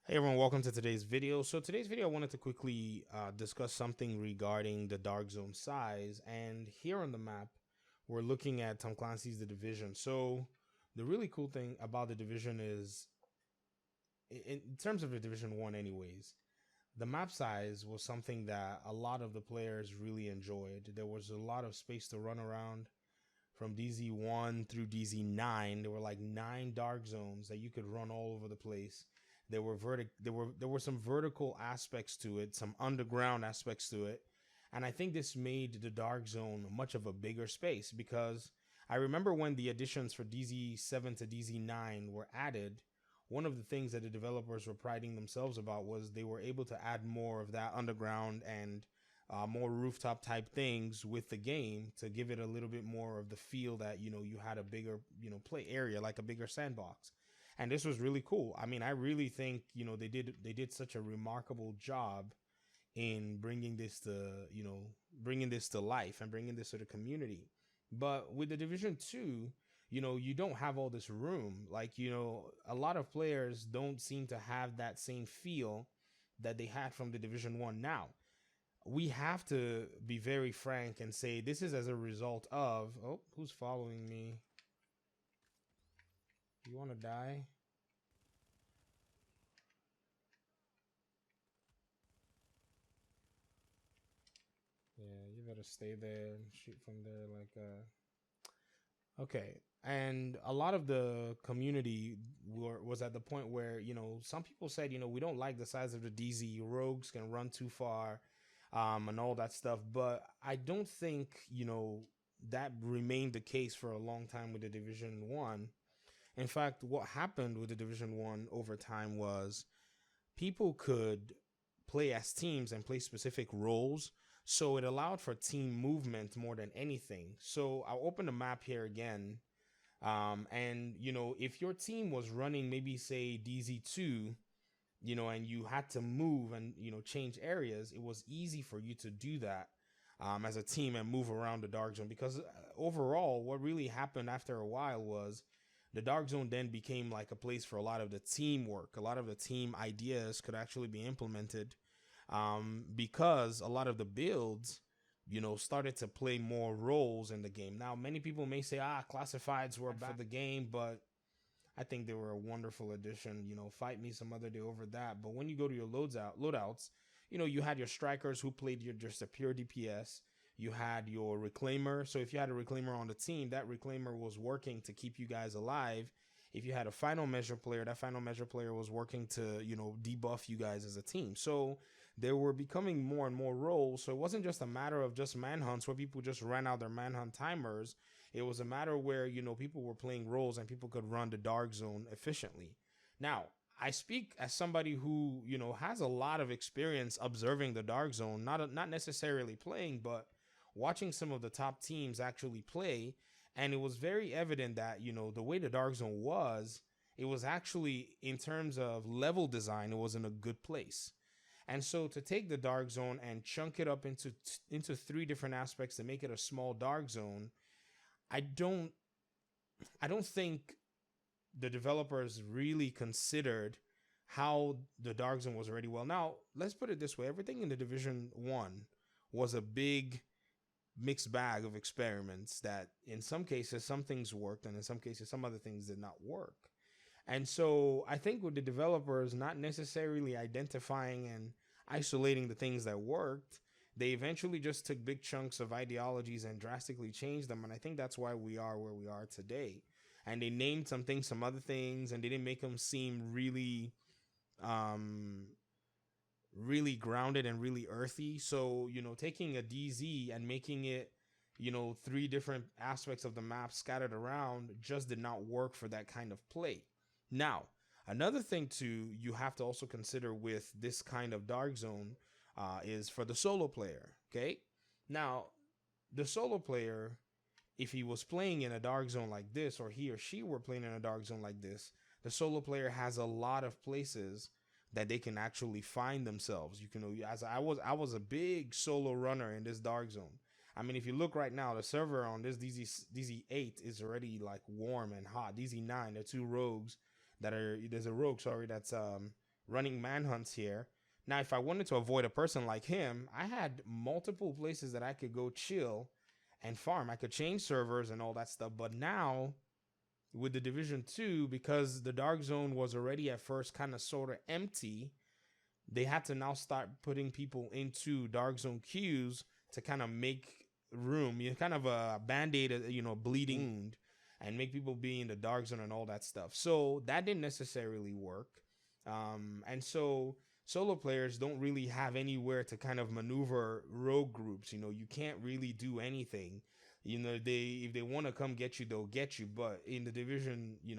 Hey everyone, welcome to today's video. So today's video, I wanted to quickly discuss something regarding the dark zone size. And here on the map, we're looking at Tom Clancy's The Division. So the really cool thing about The Division is, in terms of The Division 1 anyways, the map size was something that a lot of the players really enjoyed. There was a lot of space to run around from DZ1 through DZ9. There were like 9 dark zones that you could run all over the place. There were some vertical aspects to it, some underground aspects to it. And I think this made the dark zone much of a bigger space because I remember when the additions for DZ7 to DZ9 were added, one of the things that the developers were priding themselves about was they were able to add more of that underground and more rooftop type things with the game to give it a little bit more of the feel that you had a bigger play area, like a bigger sandbox. And this was really cool. I mean, I really think they did such a remarkable job in bringing this to life and bringing this to the community. But with the Division 2, you don't have all this room. Like, a lot of players don't seem to have that same feel that they had from the Division 1. Now we have to be very frank and say this is as a result of, oh, who's following me? You want to die? Yeah, you better stay there and shoot from there. Okay. And a lot of the community was at the point where, some people said, we don't like the size of the DZ. Rogues can run too far, and all that stuff. But I don't think, that remained the case for a long time with the Division 1. In fact, what happened with the Division 1 over time was people could play as teams and play specific roles. So it allowed for team movement more than anything. So I'll open the map here again. And if your team was running maybe say DZ2, and you had to move and change areas, it was easy for you to do that as a team and move around the dark zone. Because overall, what really happened after a while was the dark zone then became like a place for a lot of the teamwork. A lot of the team ideas could actually be implemented, because a lot of the builds started to play more roles in the game. Now many people may say, classifieds were bad for the game, but I think they were a wonderful addition. Fight me some other day over that. But when you go to your loadouts, you had your strikers who played your just a pure DPS. You had your reclaimer. So if you had a reclaimer on the team, that reclaimer was working to keep you guys alive. If you had a final measure player, that final measure player was working to, debuff you guys as a team. So there were becoming more and more roles. So it wasn't just a matter of just manhunts where people just ran out their manhunt timers. It was a matter where, people were playing roles and people could run the dark zone efficiently. Now, I speak as somebody who, has a lot of experience observing the dark zone, not necessarily playing, but watching some of the top teams actually play. And it was very evident that, the way the dark zone was, it was actually, in terms of level design, it was in a good place. And so to take the dark zone and chunk it up into 3 different aspects to make it a small dark zone, I don't I don't think the developers really considered how the dark zone was already well. Now, let's put it this way. Everything in the Division 1 was a big mixed bag of experiments that in some cases some things worked and in some cases some other things did not work. And so I think with the developers not necessarily identifying and isolating the things that worked, they eventually just took big chunks of ideologies and drastically changed them. And I think that's why we are where we are today. And they named some things, some other things, and they didn't make them seem um, really grounded and really earthy. So, taking a DZ and making it, 3 different aspects of the map scattered around just did not work for that kind of play. Now, another thing you have to also consider with this kind of dark zone is for the solo player. Okay. Now, the solo player, if he was playing in a dark zone like this, or he or she were playing in a dark zone like this, the solo player has a lot of places that they can actually find themselves. You can, as I was a big solo runner in this dark zone. I mean, if you look right now, the server on this DZ8 is already like warm and hot. DZ9, there are 2 rogues that are, there's a rogue, sorry, that's running manhunts here. Now, if I wanted to avoid a person like him, I had multiple places that I could go chill and farm. I could change servers and all that stuff. But now with the Division 2, because the Dark Zone was already at first kind of sort of empty, they had to now start putting people into Dark Zone queues to kind of make room. You kind of a band-aid, bleeding wound, and make people be in the Dark Zone and all that stuff. So that didn't necessarily work. And so solo players don't really have anywhere to kind of maneuver rogue groups. You can't really do anything. If they want to come get you, they'll get you. But in the division, in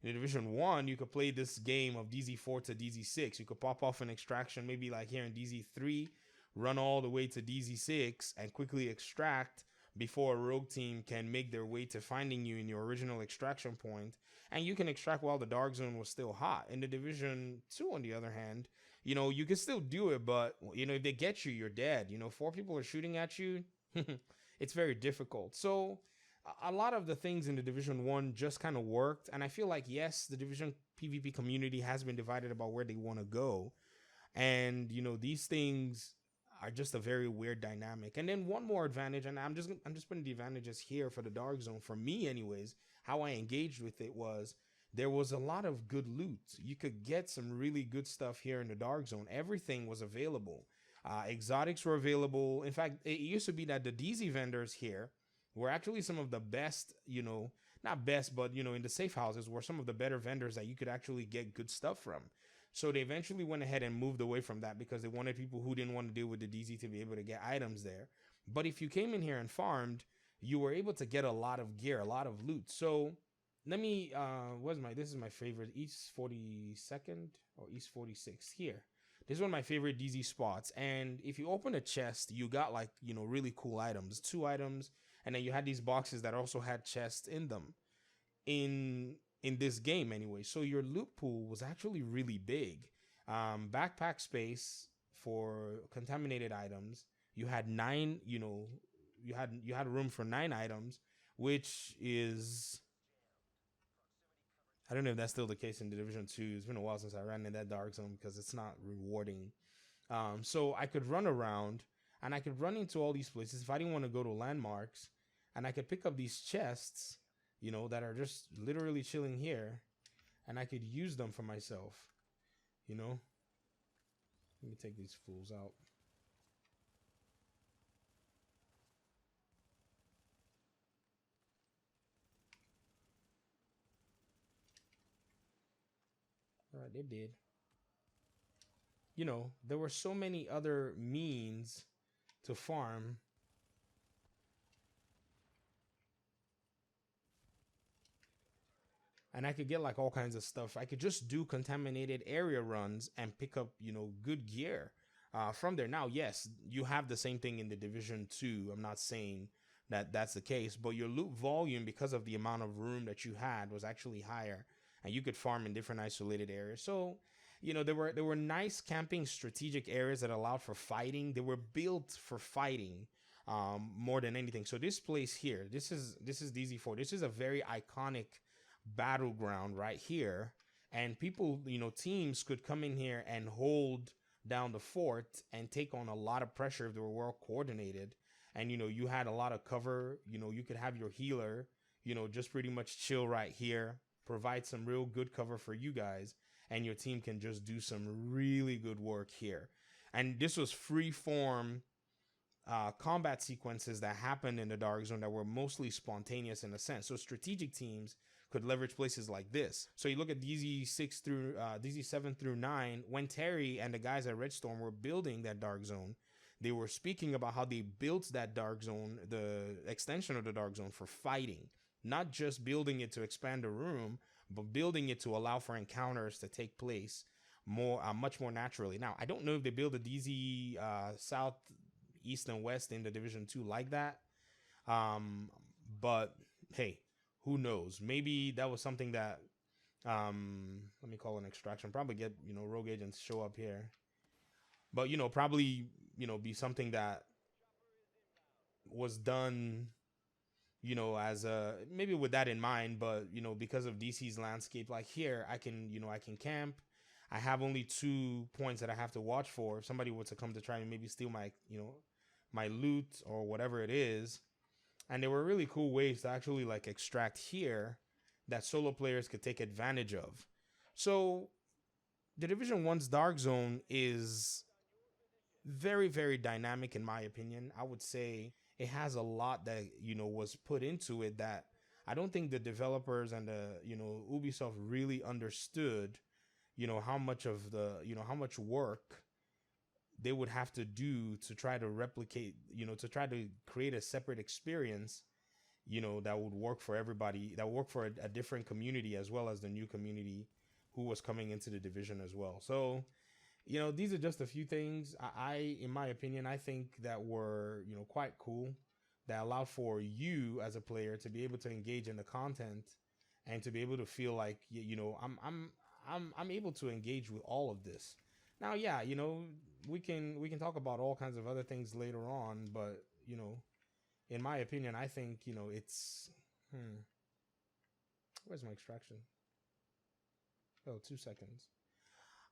the Division 1, you could play this game of DZ4 to DZ6. You could pop off an extraction, maybe like here in DZ3, run all the way to DZ6 and quickly extract before a rogue team can make their way to finding you in your original extraction point. And you can extract while the Dark Zone was still hot. In the Division 2, on the other hand, you can still do it, but, if they get you, you're dead. 4 people are shooting at you. It's very difficult. So a lot of the things in the Division 1 just kind of worked. And I feel like, yes, the Division PvP community has been divided about where they want to go. And, these things are just a very weird dynamic. And then one more advantage, and I'm just putting the advantages here for the Dark Zone, for me anyways, how I engaged with it was there was a lot of good loot. You could get some really good stuff here in the Dark Zone. Everything was available. Exotics were available. In fact, it used to be that the DZ vendors here were actually some of the best, not best, but, in the safe houses were some of the better vendors that you could actually get good stuff from. So they eventually went ahead and moved away from that because they wanted people who didn't want to deal with the DZ to be able to get items there. But if you came in here and farmed, you were able to get a lot of gear, a lot of loot. So let me, this is my favorite, East 42nd or East 46th here. This is one of my favorite DZ spots. And if you open a chest, you got like, really cool items, 2 items. And then you had these boxes that also had chests in them in this game anyway. So your loot pool was actually really big. Backpack space for contaminated items. You had 9, you had room for 9 items, which is, I don't know if that's still the case in the Division 2. It's been a while since I ran in that Dark Zone because it's not rewarding. So I could run around and I could run into all these places if I didn't want to go to landmarks, and I could pick up these chests, that are just literally chilling here, and I could use them for myself, Let me take these fools out. All right, they did. There were so many other means to farm. And I could get like all kinds of stuff. I could just do contaminated area runs and pick up, good gear from there. Now, yes, you have the same thing in the Division 2. I'm not saying that that's the case, but your loot volume, because of the amount of room that you had, was actually higher, and you could farm in different isolated areas. So, there were nice camping strategic areas that allowed for fighting. They were built for fighting more than anything. So this place here, this is DZ4. This is a very iconic battleground right here, and people, teams could come in here and hold down the fort and take on a lot of pressure if they were well coordinated. And you had a lot of cover. You could have your healer, just pretty much chill right here, provide some real good cover for you guys, and your team can just do some really good work here. And this was free form combat sequences that happened in the Dark Zone that were mostly spontaneous in a sense. So strategic teams could leverage places like this. So you look at DZ6 through DZ7 through 9, when Terry and the guys at Redstorm were building that Dark Zone, they were speaking about how they built that Dark Zone, the extension of the Dark Zone, for fighting, not just building it to expand the room, but building it to allow for encounters to take place much more naturally. Now, I don't know if they build a DZ South, East, and West in the Division 2 like that, but hey, who knows? Maybe that was something that, let me call it an extraction. Probably get, rogue agents show up here. But, probably, be something that was done, as maybe with that in mind. But, because of DC's landscape, like here, I can camp. I have only 2 points that I have to watch for. If somebody were to come to try and maybe steal my, my loot or whatever it is. And there were really cool ways to actually like extract here that solo players could take advantage of. So the Division One's Dark Zone is very, very dynamic in my opinion. I would say it has a lot that, was put into it that I don't think the developers and the, Ubisoft really understood, how much of the, how much work they would have to do to try to replicate, to try to create a separate experience, that would work for everybody, that would work for a different community as well as the new community who was coming into the division as well. So, these are just a few things in my opinion, I think that were, quite cool, that allowed for you as a player to be able to engage in the content and to be able to feel like, I'm able to engage with all of this. Now, yeah, we can talk about all kinds of other things later on, but in my opinion, I think it's where's my extraction? Oh, 2 seconds.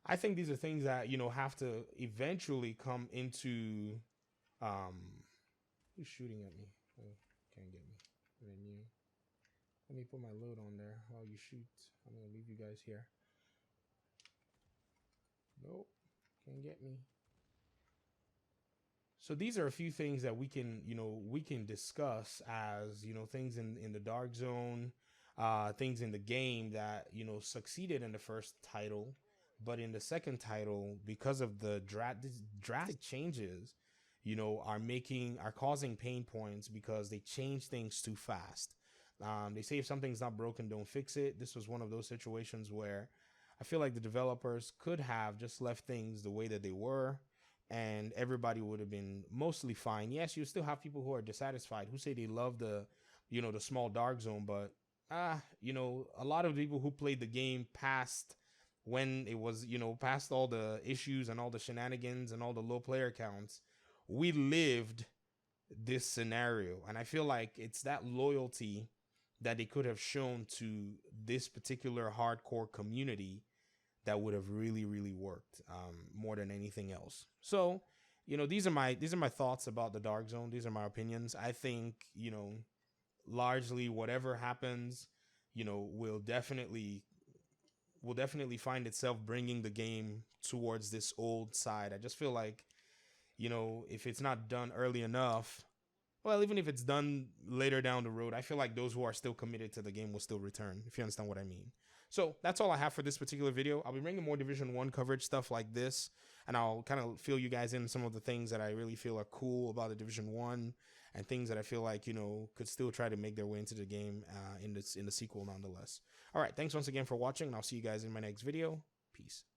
I think these are things that have to eventually come into. Who's shooting at me? Oh, can't get me. Menu. Let me put my load on there while you shoot. I'm gonna leave you guys here. Nope, can't get me. So these are a few things that we can discuss as things in the Dark Zone, things in the game that succeeded in the first title, but in the second title, because of the drastic changes, are causing pain points because they change things too fast. They say if something's not broken, don't fix it. This was one of those situations where I feel like the developers could have just left things the way that they were, and everybody would have been mostly fine. Yes, you still have people who are dissatisfied, who say they love the small Dark Zone, but a lot of people who played the game past when it was, past all the issues and all the shenanigans and all the low player counts, we lived this scenario. And I feel like it's that loyalty that they could have shown to this particular hardcore community that would have really, really worked, more than anything else. So, these are my thoughts about the Dark Zone. These are my opinions. I think, largely whatever happens, will definitely find itself bringing the game towards this old side. I just feel like, if it's not done early enough, well, even if it's done later down the road, I feel like those who are still committed to the game will still return, if you understand what I mean. So that's all I have for this particular video. I'll be bringing more Division 1 coverage, stuff like this, and I'll kind of fill you guys in some of the things that I really feel are cool about the Division 1 and things that I feel like, could still try to make their way into the game in the sequel nonetheless. All right, thanks once again for watching, and I'll see you guys in my next video. Peace.